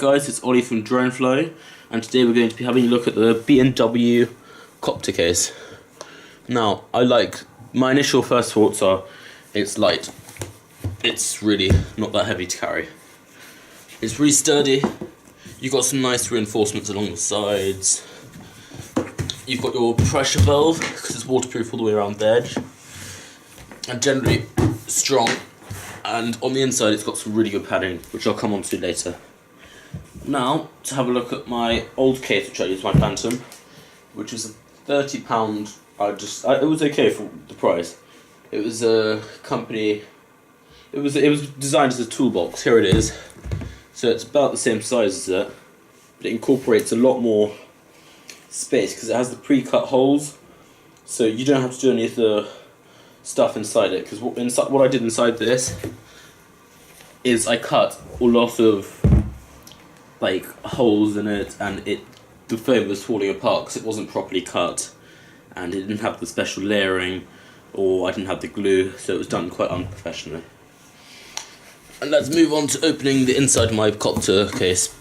guys, it's Ollie from Dronefly, and today we're going to be having a look at the B&W Coptercase. Now, my initial first thoughts are, it's light. It's really not that heavy to carry. It's really sturdy. You've got some nice reinforcements along the sides. You've got your pressure valve, because it's waterproof all the way around the edge. And generally strong. And on the inside it's got some really good padding, which I'll come on to later. Now, to have a look at my old case, which I used, my Phantom, which is a £30. It was okay for the price. It was a company. It was designed as a toolbox. Here it is. So it's about the same size as it, but it incorporates a lot more space because it has the pre-cut holes. So you don't have to do any of the stuff inside it. Because what I did inside this is I cut a lot of holes in it, and the foam was falling apart because it wasn't properly cut, and it didn't have the special layering, or I didn't have the glue, so it was done quite unprofessionally. And let's move on to opening the inside of my Coptercase.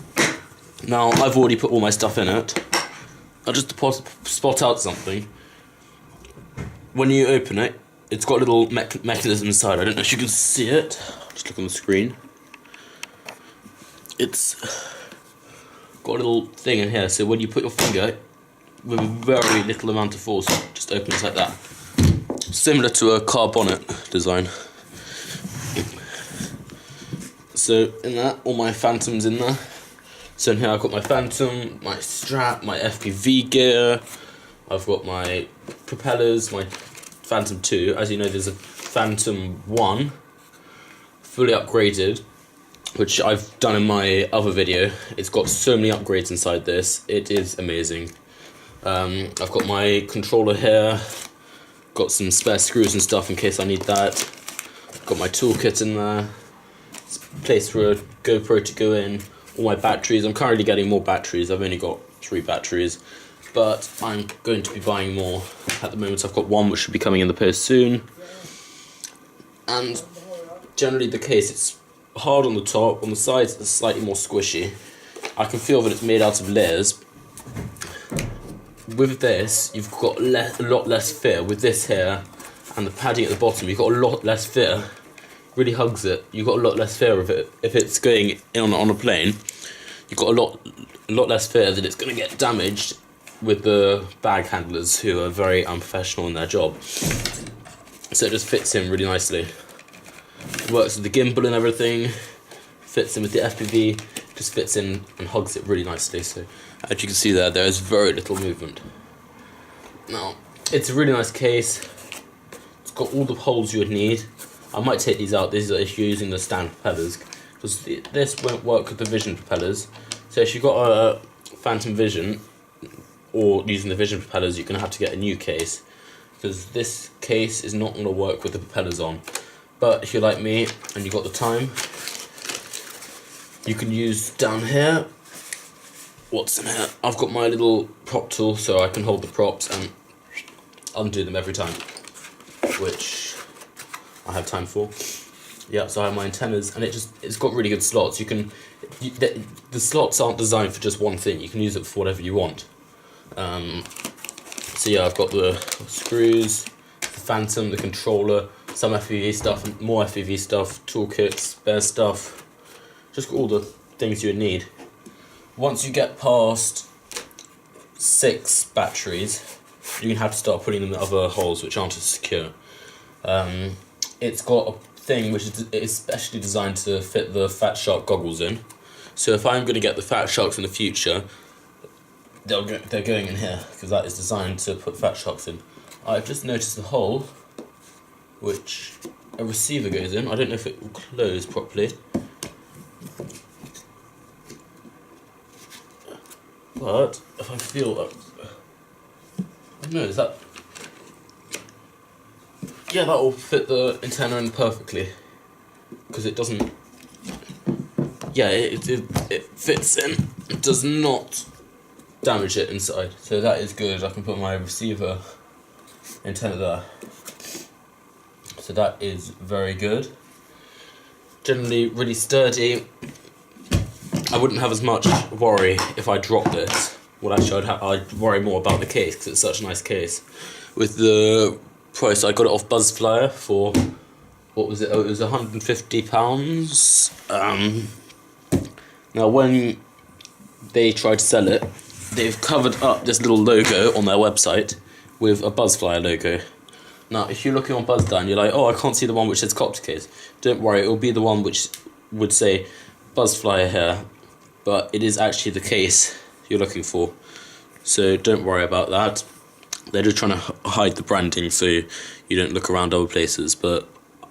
Now, I've already put all my stuff in it. I'll just spot out something. When you open it, it's got a little mechanism inside. I don't know if you can see it. Just look on the screen. It's got a little thing in here, so when you put your finger, with a very little amount of force, it just opens like that. Similar to a car bonnet design. So in that, all my Phantoms in there. So in here I've got my Phantom, my strap, my FPV gear. I've got my propellers, my Phantom 2. As you know, there's a Phantom 1, fully upgraded, which I've done in my other video. It's got so many upgrades inside this. It is amazing. I've got my controller here. Got some spare screws and stuff in case I need that. Got my toolkit in there. It's a place for a GoPro to go in. All my batteries. I'm currently getting more batteries. I've only got 3 batteries, but I'm going to be buying more. At the moment I've got 1 which should be coming in the post soon. And generally the case, it's hard on the top. On the sides it's slightly more squishy. I can feel that it's made out of layers. With this, you've got a lot less fear. With this here and the padding at the bottom, you've got a lot less fear. Really hugs it. You've got a lot less fear of it. If it's going on a plane, you've got a lot less fear that it's going to get damaged with the bag handlers who are very unprofessional in their job. So it just fits in really nicely. It works with the gimbal and everything. Fits in with the FPV. Just fits in and hugs it really nicely. So as you can see there is very little movement. Now, it's a really nice case. It's got all the holes you would need. I might take these out. These are if you're using the stand propellers, because this won't work with the Vision propellers. So if you've got a Phantom Vision or using the Vision propellers, you're going to have to get a new case, because this case is not going to work with the propellers on. But if you're like me and you've got the time, you can use down here. What's in here? I've got my little prop tool, so I can hold the props and undo them every time, which I have time for. Yeah, so I have my antennas, and it's got really good slots. The slots aren't designed for just one thing. You can use it for whatever you want. So yeah, I've got the screws, the Phantom, the controller, some FPV stuff, more FPV stuff, toolkits, spare stuff. Just got all the things you would need. Once you get past 6 batteries, you're going to have to start putting them in other holes which aren't as secure. It's got a thing which is especially designed to fit the Fat Shark goggles in. So if I'm going to get the Fat Sharks in the future, they're going in here, because that is designed to put Fat Sharks in. I've just noticed a hole which a receiver goes in. I don't know if it will close properly. But if I feel I don't know, is that... Yeah, that will fit the antenna in perfectly, because it doesn't... Yeah, it fits in. It does not damage it inside, so that is good. I can put my receiver antenna there. So that is very good. Generally really sturdy. I wouldn't have as much worry if I dropped this. Well, actually, I'd worry more about the case because it's such a nice case. With the price, I got it off BuzzFlyer for, what was it? Oh, it was £150. Now, when they try to sell it, they've covered up this little logo on their website with a BuzzFlyer logo. Now, if you're looking on BuzzDan, you're like, oh, I can't see the one which says Coptercase. Don't worry, it will be the one which would say BuzzFlyer here, but it is actually the case you're looking for. So don't worry about that. They're just trying to hide the branding so you don't look around other places. But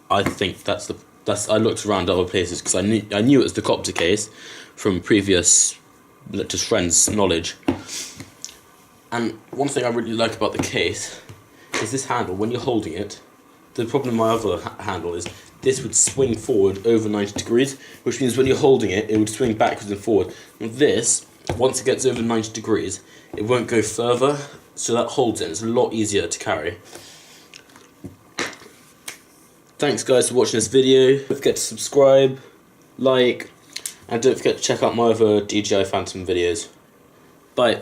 I think I looked around other places because I knew it was the Coptercase from previous just friends' knowledge. And one thing I really like about the case is this handle. When you're holding it, the problem with my other handle is this would swing forward over 90 degrees, which means when you're holding it, it would swing backwards and forward. And this, once it gets over 90 degrees, it won't go further, so that holds it. It's a lot easier to carry. Thanks guys for watching this video. Don't forget to subscribe, like, and don't forget to check out my other DJI Phantom videos. Bye.